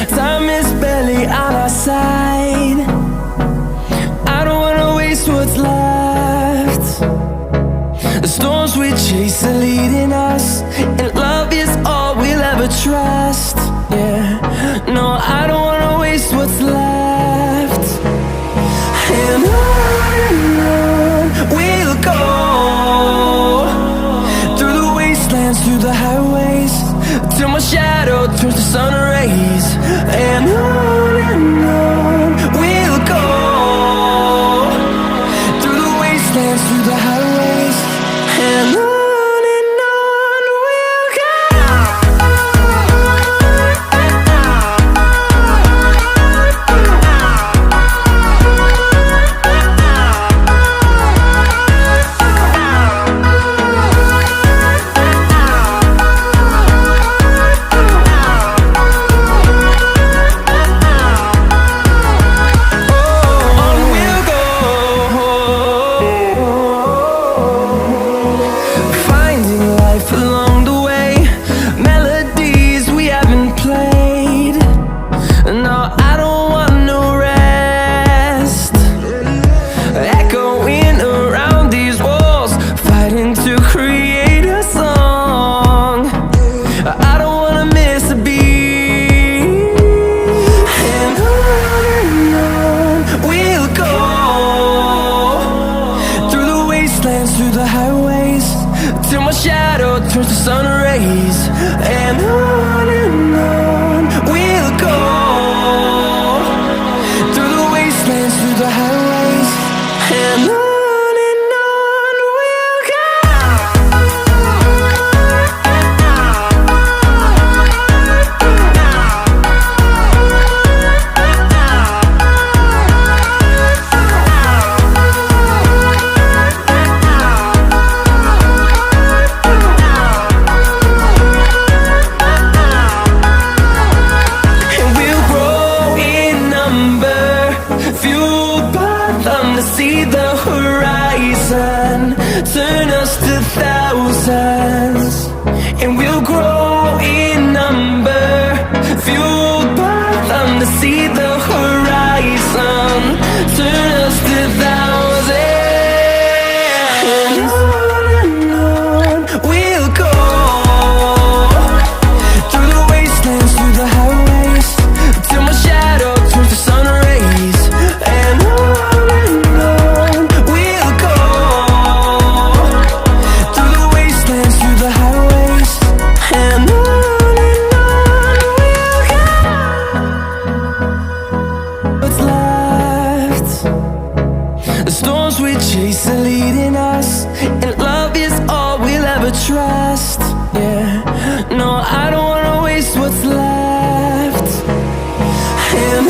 Time is barely on our side. I don't wanna waste what's left. The storms we chase are leading us, and love is all we'll ever trust. Yeah, no, I don't wanna waste what's left. And on we'll go, through the wastelands, through the highways, till my shadow turns to sun rays. And on we'll go, through the wastelands, through the highways, and on we'll go. Through the highways, till my shadow turns to sun rays. And on we'll go, through the wastelands, through the highways, and on we'll go. To see the horizon turn us to thousands, and we'll grow in number, fueled by them. To see the horizon turn us to thousands, and on we'll go, through the wastelands, through the highways, till my shadow turns to sun rays. And on the storms we chase are leading us, and love is all we'll ever trust. Yeah, no, I don't wanna waste what's left. And